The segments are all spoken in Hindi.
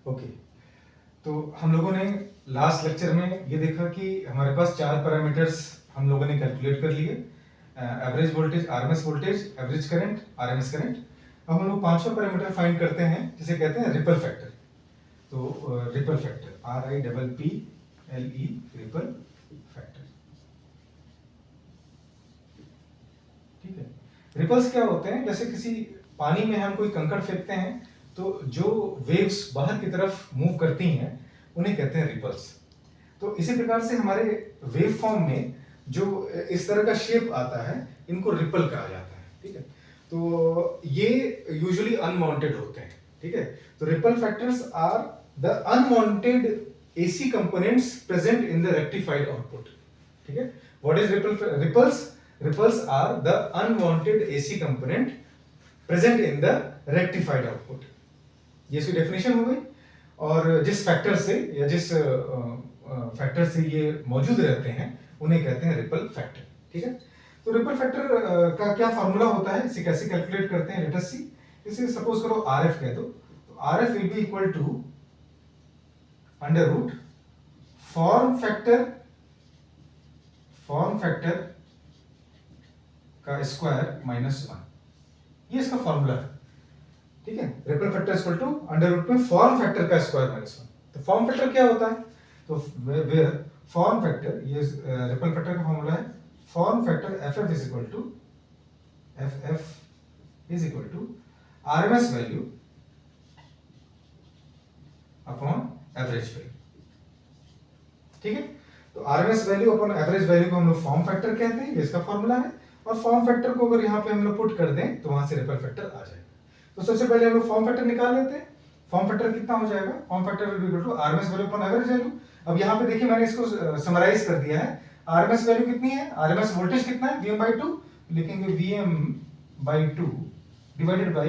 ओके, तो हम लोगों ने लास्ट लेक्चर में ये देखा कि हमारे पास चार पैरामीटर्स हम लोगों ने कैलकुलेट कर लिए, average voltage, RMS voltage, average current, RMS current. अब हम लोग पांचवा पैरामीटर फाइंड करते हैं जिसे कहते हैं रिपल फैक्टर। तो ripple factor, RIPPLE, ripple factor. ठीक है, रिपल्स क्या होते हैं? जैसे किसी पानी में हम कोई कंकड़ फेंकते हैं तो जो वेव्स बाहर की तरफ मूव करती हैं उन्हें कहते हैं रिपल्स। तो इसी प्रकार से हमारे वेव फॉर्म में जो इस तरह का शेप आता है इनको रिपल कहा जाता है। ठीक है, तो ये यूजुअली अनवांटेड होते हैं। ठीक है, तो ripple factors are the unwanted AC components present in the rectified output. ठीक है, what is ripples? Ripples are the unwanted AC component present in the rectified output. ये इसकी डेफिनेशन हो गई। और जिस फैक्टर से या जिस फैक्टर से ये मौजूद रहते हैं उन्हें कहते हैं रिपल फैक्टर। ठीक है, तो रिपल फैक्टर का क्या फॉर्मूला होता है, इसे कैसे कैलकुलेट करते हैं, लेट अस सी। इसे सपोज करो RF कह दो, तो RF will be equal to under root form factor का स्क्वायर -1। ये इसका फॉर्मूला है। ठीक है, ripple factor equal to under root में फॉर्म फैक्टर का स्क्वायर -1। तो फॉर्म फैक्टर क्या होता है? तो वेयर फॉर्म फैक्टर, ये रिपल फैक्टर का फॉर्मूला है, form factor FF is equal to RMS value upon average value. ठीक है, तो RMS value upon average value को हम लोग फॉर्म फैक्टर कहते हैं, ये इसका फॉर्मूला है। और फॉर्म फैक्टर को अगर यहाँ पे हम लोग पुट कर दें तो वहां से रिपल फैक्टर आ जाएगा। तो सबसे पहले हम लोग फॉर्म फैक्टर निकाल लेते हैं। फॉर्म फैक्टर कितना हो जाएगा? Form factor will be equal to RMS value upon average value. अब यहाँ पे देखिए मैंने इसको समराइज कर दिया है। RMS वैल्यू कितनी है? RMS वोल्टेज कितना है? Vm/2, लिखेंगे Vm/2 divided by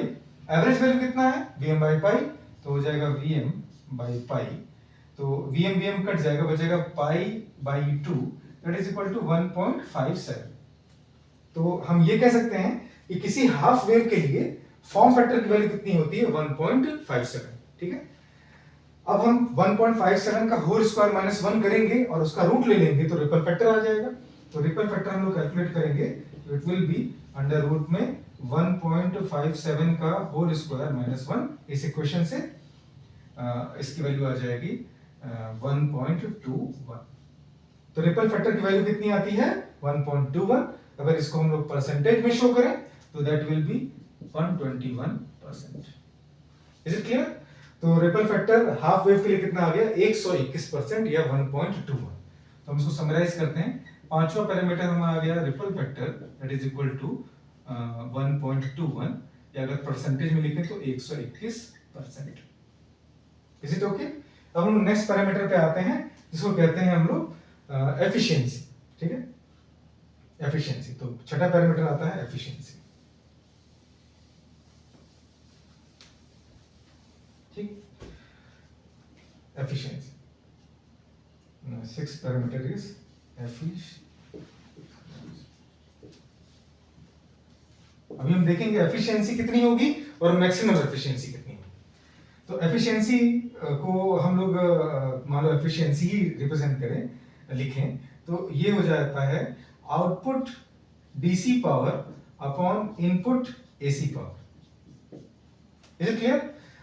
average value कितना है? Vm/पाई, तो हो जाएगा Vm/पाई। तो Vm कट जाएगा, बचेगा पाई/2, दैट इज इक्वल टू 1.57। तो हम ये कह सकते हैं कि किसी हाफ वेव के लिए फॉर्म फैक्टर की वैल्यू कितनी होती है? 1.57। ठीक है, अब हम 1.57 का होल स्क्वायर -1 करेंगे और उसका रूट ले लेंगे तो रिपल फैक्टर आ जाएगा। तो रिपल फैक्टर हम लोग कैलकुलेट करेंगे, it will be under root में 1.57 का होल स्क्वायर -1। इस इक्वेशन से इसकी वैल्यू आ जाएगी 1.21। तो रिपल फैक्टर की वैल्यू कितनी आती है? 1.21। अगर इसको हम लोग परसेंटेज में शो करें तो that will B 121%। Is it clear? तो रिपल फैक्टर हाफ वेव के लिए कितना आ गया? 121% या 1.21। तो हम इसको समराइज करते हैं। पांचवा पैरामीटर हमारा आ गया ripple factor, that is equal to 1.21, या अगर परसेंटेज में लिखें तो 121%। Is it okay? अब हम नेक्स्ट पैरामीटर पे आते हैं जिसको कहते हैं हम लोग एफिशिएंसी। ठीक है, एफिशिएंसी। तो छठा पैरामीटर आता है एफिशिएंसी। ठीक, efficiency. Sixth parameter is efficiency. अभी हम देखेंगे एफिशिएंसी कितनी होगी और मैक्सिमम एफिशिएंसी कितनी होगी। तो एफिशिएंसी को हम लोग मान लो एफिशिएंसी ही रिप्रेजेंट करें, लिखें, तो ये हो जाता है output DC power upon input AC power. Is it clear?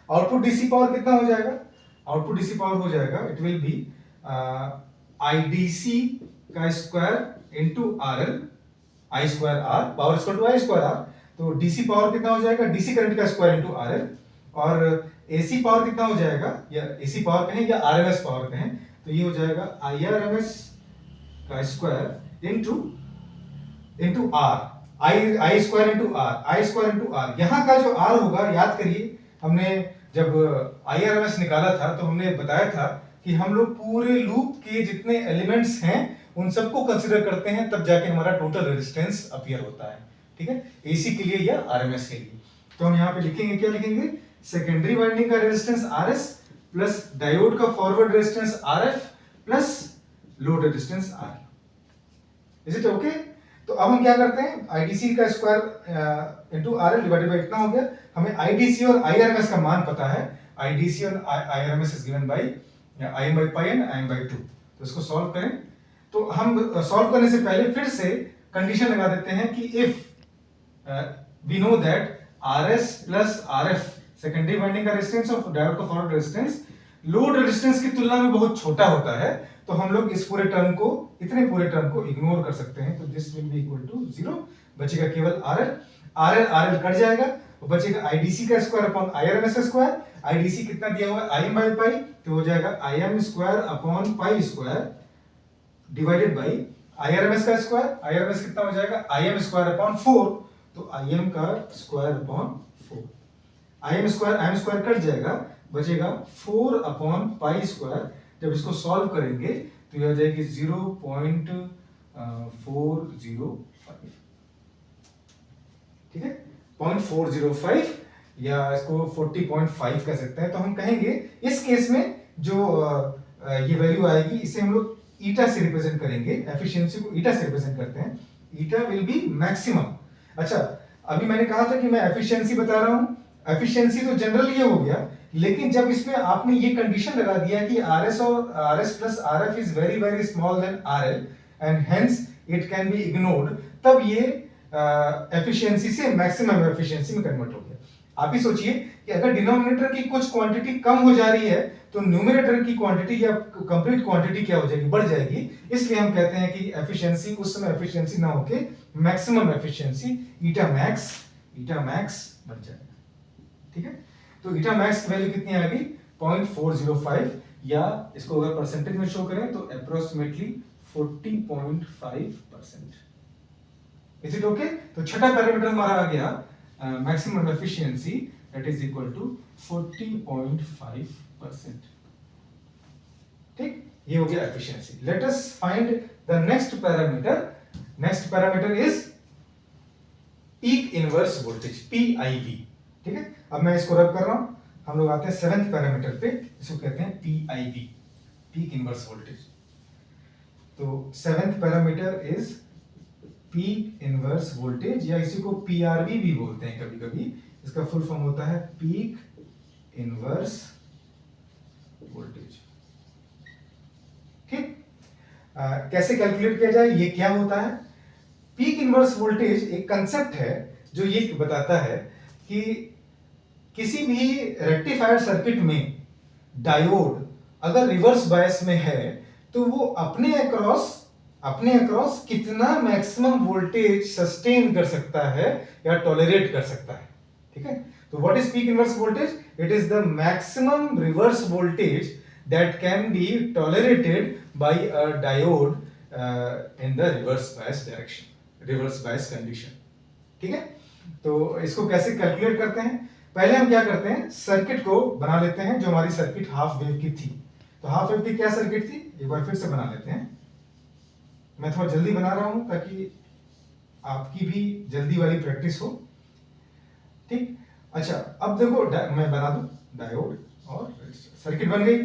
Output DC power कितना हो जाएगा? आउटपुट DC पावर हो जाएगा, इट विल बी IDC का square into RL, I square R, power equal to I square R। तो DC पावर कितना हो जाएगा? DC करंट का स्क्वायर इनटू RL। और AC पावर कितना हो जाएगा, या AC पावर कहें या RMS पावर कहें, तो ये हो जाएगा IRMS का square into R, I square into R। यहाँ का जो R होगा, याद करिए हमने जब IRMS निकाला था तो हमने बताया था कि हम लोग पूरे लूप के जितने एलिमेंट्स हैं उन सबको कंसीडर करते हैं, तब जाके हमारा टोटल रेजिस्टेंस अपीयर होता है। ठीक है, AC के लिए या RMS के लिए। तो हम यहाँ पे लिखेंगे, क्या लिखेंगे? सेकेंडरी वाइंडिंग का रेजिस्टेंस RS प्लस डायोड का forward resistance RF plus load resistance R। Is it okay? तो अब हम क्या करते हैं, IDC का square into RL divided by कितना हो गया? हमें IDC और IRMS का मान पता है, IDC और IRMS is given by Im by pi and Im by 2। तो इसको सॉल्व करें, तो हम सॉल्व करने से पहले फिर से कंडीशन लगा देते हैं कि if we know that RS plus RF secondary winding का रेजिस्टेंस और डायोड का फॉरवर्ड रेजिस्टेंस लोड रेजिस्टेंस की तुलना में बहुत छोटा होता है, तो हम लोग इस पूरे टर्म को, इतने पूरे टर्म को इग्नोर कर सकते हैं। तो this will be equal to 0, बचेगा केवल RL कट जाएगा, तो बचेगा IDC का स्क्वायर अपॉन IRMS का स्क्वायर। IDC कितना दिया हुआ है Im by pi, तो हो जाएगा Im square upon pi square divided by IRMS का स्क्वायर। IRMS कितना हो जाएगा Im स्क्वायर अपॉन 4, तो Im का square upon 4। Im square cut जाएगा, बचेगा 4 अपॉन पाई स्क्वायर। जब इसको सॉल्व करेंगे तो यह आ जाएगी 0.405, ठीक है, 0.405 या इसको 40.5 कह सकते हैं। तो हम कहेंगे इस केस में जो ये वैल्यू आएगी, इसे हम लोग ईटा से रिप्रेजेंट करेंगे, एफिशिएंसी को ईटा से रिप्रेजेंट करते हैं। ईटा विल बी मैक्सिमम। अच्छा, अभी मैंने कहा था कि मैं एफिशिएंसी बता रहा हूं, एफिशिएंसी तो जनरल ये हो गया, लेकिन जब इसमें आपने ये कंडीशन लगा दिया कि RS और RS plus RF is very very small than RL and hence it can be ignored, तब ये एफिशिएंसी से मैक्सिमम एफिशिएंसी में कन्वर्ट हो गया। आप ही सोचिए कि अगर डिनोमिनेटर की कुछ क्वांटिटी कम हो जा रही है तो न्यूमरेटर की क्वांटिटी या कंप्लीट क्वांटिटी क्या हो जाएगी, बढ़ जाएगी। इसलिए हम कहते हैं कि एफिशिएंसी उस समय एफिशिएंसी ना होके मैक्सिमम एफिशिएंसी ईटा मैक्स बन जाएगा, ठीक है। तो ईटा मैक्स की वैल्यू कितनी आ गई 0.405, या इसको अगर परसेंटेज में शो करें तो अप्रोक्सीमेटली 40.5%। Is it okay? तो छठा पैरामीटर हमारा आ गया maximum efficiency, that is equal to 40.5%, ठीक। ये हो गया efficiency. Let us find the next parameter. Next parameter is peak inverse voltage, PIV, ठीक है। अब मैं इसको रब कर रहा हूं, हम लोग आते हैं 7th पैरामीटर पे, इसको कहते हैं PIV, पीक इनवर्स वोल्टेज। तो 7th parameter is peak inverse voltage, या इसी को PRV भी बोलते हैं कभी कभी। इसका फुल फॉर्म होता है पीक इनवर्स वोल्टेज, ठीक। कैसे कैलकुलेट किया जाए, ये क्या होता है? पीक इनवर्स वोल्टेज एक कंसेप्ट है जो ये बताता है कि किसी भी रेक्टिफायर सर्किट में डायोड अगर रिवर्स बायस में है तो वो अपने अक्रॉस कितना मैक्सिमम वोल्टेज सस्टेन कर सकता है या टॉलरेट कर सकता है, ठीक है। तो what is peak inverse voltage? It is the maximum reverse voltage that can be tolerated by a diode in the reverse bias direction, reverse bias condition, ठीक है। तो इसको कैसे कैलकुलेट करते हैं? पहले हम क्या करते हैं, सर्किट को बना लेते हैं। जो हमारी सर्किट हाफ वेव की थी, तो हाफ वेव की क्या सर्किट थी, एक बार फिर से बना लेते हैं। मैं थोड़ा जल्दी बना रहा हूं ताकि आपकी भी जल्दी वाली प्रैक्टिस हो, ठीक। अच्छा, अब देखो मैं बना दूं डायोड और सर्किट बन गई,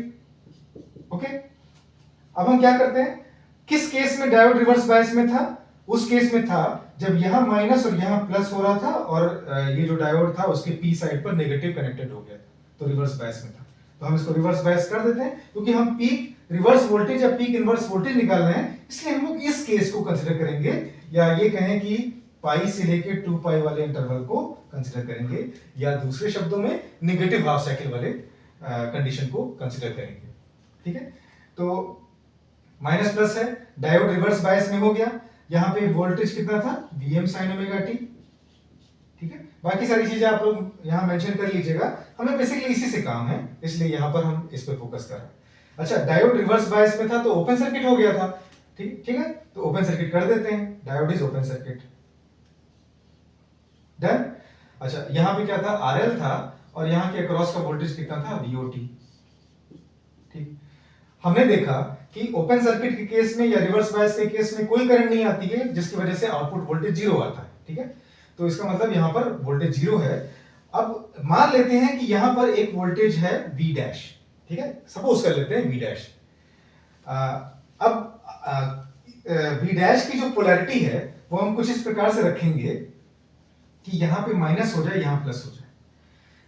ओके। अब हम क्या करते हैं, किस केस में डायोड रिवर्स बायस में था? उस केस में था जब यहां माइनस और यहां प्लस हो रहा था और ये जो डायोड था उसके पी साइड पर नेगेटिव कनेक्टेड हो गया था, तो रिवर्स बायस में था। तो हम इसको रिवर्स बायस कर देते हैं, क्योंकि हम पीक रिवर्स वोल्टेज या पीक इनवर्स वोल्टेज निकाल रहे हैं, इसलिए हम लोग इस केस को कंसीडर करेंगे, या ये कहें कि पाई से लेके 2 पाई वाले इंटरवल को कंसीडर करेंगे, या दूसरे शब्दों में नेगेटिव हाफ साइकिल वाले कंडीशन को कंसीडर करेंगे, ठीक है। तो माइनस प्लस है, डायोड रिवर्स बायस में हो गया। यहां पे वोल्टेज कितना था, Vm sin ओमेगा t, ठीक है। बाकी सारी चीजें आप लोग यहां मेंशन कर लीजिएगा, हमें बेसिकली इसी से काम है, इसलिए यहां पर हम इस पे फोकस कर रहे हैं। अच्छा, डायोड रिवर्स बायस में था तो ओपन सर्किट हो गया था, ठीक है। तो ओपन सर्किट कर देते हैं, diode is open circuit, done. अच्छा, यहां पे क्या था, RL था, और यहां के अक्रॉस का वोल्टेज कितना था, VOT, ठीक। हमने देखा कि ओपन सर्किट के केस में या रिवर्स बायस के केस में कोई करंट नहीं आती है, जिसकी वजह से आउटपुट वोल्टेज 0 आता है, ठीक है। तो इसका मतलब यहां पर वोल्टेज 0 है। अब मान लेते हैं कि यहां पर एक वोल्टेज है V डैश, ठीक है, सपोज कर लेते हैं V डैश। अब V डैश की जो पोलैरिटी है वो हम कुछ इस प्रकार से रखेंगे कि यहां पे माइनस हो जाए, यहां प्लस हो जाए,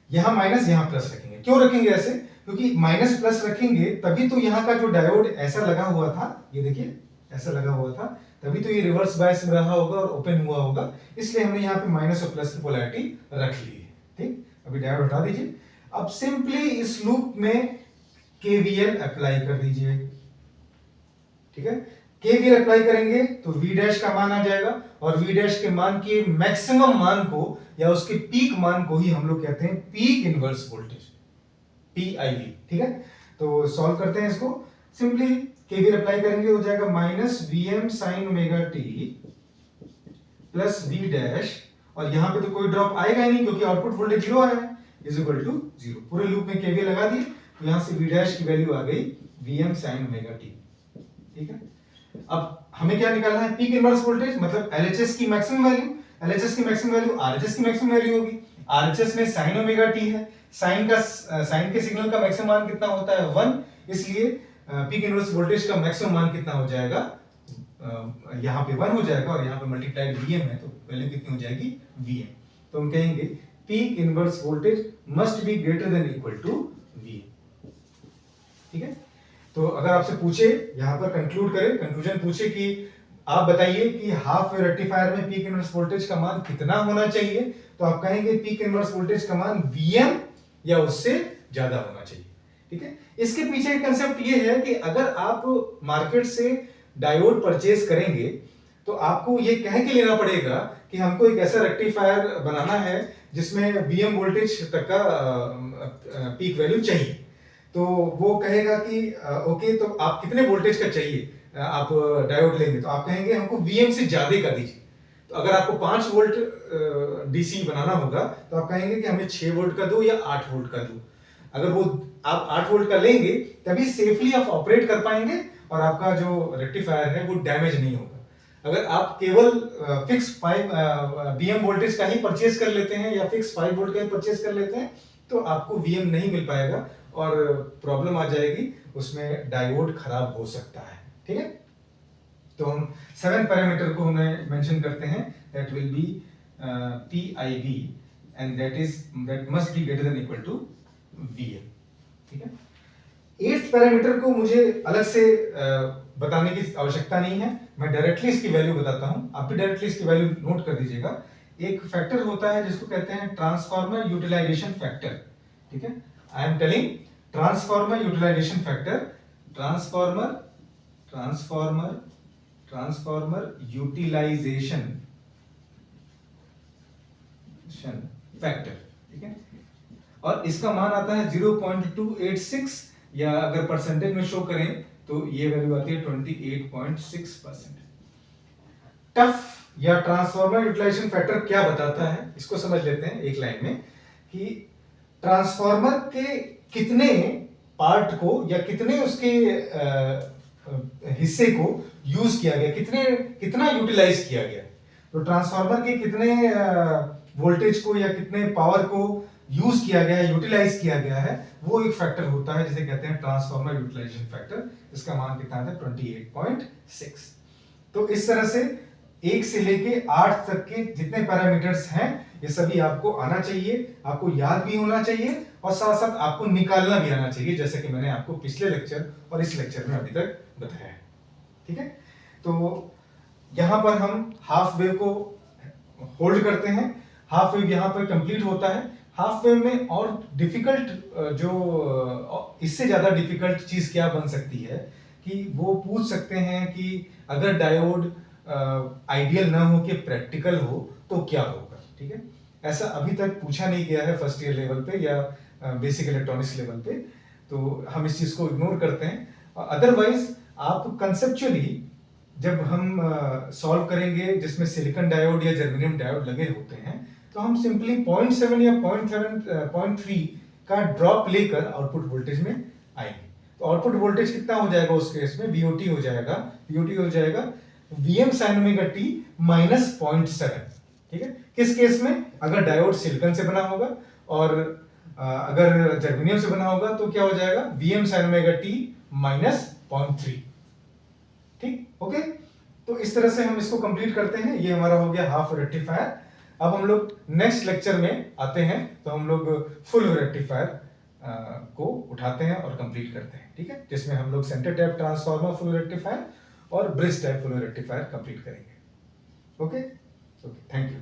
यहां माइनस यहां प्लस रखेंगे, क्यों रखेंगे ऐसे? क्योंकि माइनस प्लस रखेंगे तभी तो यहाँ का जो डायोड ऐसा लगा हुआ था, ये देखिए ऐसा लगा हुआ था, तभी तो ये रिवर्स बायस में रहा होगा और ओपन हुआ होगा, इसलिए हमने यहाँ पे माइनस और प्लस की पोलैरिटी रख ली है। ठीक, अभी डायोड हटा दीजिए। अब सिंपली इस लूप में केवीएल अप्लाई कर दीजिए। ठीक है, केवीएल अप्लाई करेंगे तो V डैश का मान आ जाएगा, और V डैश के मान के मैक्सिमम मान को या उसके पीक मान को ही हम लोग कहते हैं पीक इनवर्स वोल्टेज, PIV। ठीक है, तो सॉल्व करते हैं इसको। सिंपली केवीएल अप्लाई करेंगे, हो जाएगा minus Vm sin omega t plus V dash, और यहां पे तो कोई ड्रॉप आएगा ही नहीं क्योंकि आउटपुट वोल्टेज 0 आया है, इज इक्वल टू 0। पूरे लूप में केवीएल लगा दिए तो यहां से V डैश की वैल्यू आ गई Vm sin ओमेगा t। ठीक है, अब हमें क्या निकालना है? पीक इनवर्स वोल्टेज, मतलब LHS की मैक्सिमम वैल्यू। LHS की मैक्सिमम वैल्यू RHS की मैक्सिमम वैल्यू होगी। RHS में sin ओमेगा t है, साइन के सिग्नल का मैक्सिमम मान कितना होता है? 1, इसलिए पीक इनवर्स वोल्टेज का मैक्सिमम मान कितना हो जाएगा? यहाँ पे 1 हो जाएगा, और यहाँ पे मल्टीप्लाइड Vm है तो वैल्यू कितनी हो जाएगी? Vm। तो हम कहेंगे peak inverse voltage must be greater than equal to Vm। ठीक है, तो अगर आपसे पूछे, यहां पर कंक्लूड करें, कंक्लूजन पूछे कि आप बताइए कि हाफ वेव रेक्टिफायर में पीक इनवर्स वोल्टेज का मान कितना होना चाहिए, तो आप कहेंगे पीक इनवर्स वोल्टेज का मान Vm या उससे ज्यादा होना चाहिए। ठीक है, इसके पीछे एक कंसेप्ट ये है कि अगर आप मार्केट से डायोड परचेज करेंगे तो आपको ये कह के लेना पड़ेगा कि हमको एक ऐसा रेक्टिफायर बनाना है जिसमें Vm वोल्टेज तक का पीक वैल्यू चाहिए। तो वो कहेगा कि ओके, तो आप कितने वोल्टेज का चाहिए आप डायोड लेंगे? तो आप कहेंगे हमको Vm से ज्यादा का दीजिए। तो अगर आपको 5 वोल्ट डीसी बनाना होगा तो आप कहेंगे कि हमें 6 वोल्ट का दो या 8 वोल्ट का दो। अगर वो आप 8 वोल्ट का लेंगे तभी सेफली आप ऑपरेट कर पाएंगे और आपका जो रेक्टिफायर है वो डैमेज नहीं होगा। अगर आप केवल फिक्स 5 Vm वोल्टेज का ही परचेज कर लेते हैं या फिक्स 5 वोल्ट का ही परचेज कर लेते हैं तो आपको Vm नहीं मिल पाएगा और प्रॉब्लम आ जाएगी, उसमें डायोड खराब हो सकता है। ठीक है, तो हम 7 पैरामीटर को हमें मेंशन करते हैं, that will be PIV and that must be greater than equal to Vm। ठीक है, 8th पैरामीटर को मुझे अलग से बताने की आवश्यकता नहीं है, मैं डायरेक्टली इसकी वैल्यू बताता हूं, आप भी डायरेक्टली इसकी वैल्यू नोट कर दीजिएगा। एक फैक्टर होता है जिसको कहते हैं ट्रांसफार्मर यूटिलाइजेशन फैक्टर। ठीक है, I am telling transformer utilization factor, transformer utilization factor. ठीक है, और इसका मान आता है 0.286, या अगर परसेंटेज में शो करें तो ये वैल्यू आती है 28.6%। टफ या ट्रांसफार्मर यूटिलाइजेशन फैक्टर क्या बताता है इसको समझ लेते हैं एक लाइन में, कि ट्रांसफार्मर के कितने पार्ट को या कितने उसके हिस्से को यूज किया गया, कितना यूटिलाइज किया गया। तो ट्रांसफार्मर के कितने वोल्टेज को या कितने पावर को यूज किया गया है, यूटिलाइज किया गया है, वो एक फैक्टर होता है जिसे कहते हैं ट्रांसफार्मर यूटिलाइजेशन फैक्टर। इसका मान कितना आता है? 28.6। तो इस तरह से 1 से लेके 8 तक के जितने पैरामीटर्स हैं ये सभी आपको आना चाहिए, आपको याद भी होना चाहिए और साथ साथ आपको निकालना भी आना चाहिए, जैसे कि मैंने आपको पिछले लेक्चर और इस लेक्चर में अभी तक बताया है। ठीक है, तो यहां पर हम हाफ वेव को होल्ड करते हैं, हाफ वेव यहां पर कंप्लीट होता है। हाफ वेव में और डिफिकल्ट जो इससे ज्यादा डिफिकल्ट चीज क्या बन सकती है कि वो पूछ सकते हैं कि अगर डायोड आइडियल ना हो कि प्रैक्टिकल हो तो क्या होगा। ठीक है, ऐसा अभी तक पूछा नहीं गया है फर्स्ट ईयर लेवल पे या बेसिक इलेक्ट्रॉनिक्स लेवल पे, तो हम इस चीज को इग्नोर करते हैं। अदरवाइज आप कंसेप्चुअली जब हम सॉल्व करेंगे जिसमें सिलिकॉन डायोड या जर्मेनियम डायोड लगे होते हैं तो हम सिंपली 0.7 या 0.3 का ड्रॉप लेकर आउटपुट वोल्टेज में आएंगे। तो आउटपुट वोल्टेज कितना हो जाएगा उस केस में? VOT हो जाएगा Vm sin omega t minus 0.7। ठीक है, किस केस में? अगर डायोड सिलिकॉन से बना होगा, और अगर जर्मेनियम से बना होगा तो क्या हो जाएगा? Vm sin omega t minus 0.3। ठीक, ओके, तो इस तरह से हम इसको कंप्लीट करते हैं। ये हमारा हो गया हाफ रेक्टिफायर। अब हम लोग नेक्स्ट लेक्चर में आते हैं तो हम लोग फुल रेक्टिफायर को उठाते हैं और कंप्लीट करते हैं, ठीक है, जिसमें हम लोग centre tap transformer flow rectifier और bridge tap flow rectifier complete करेंगे। Okay, thank you.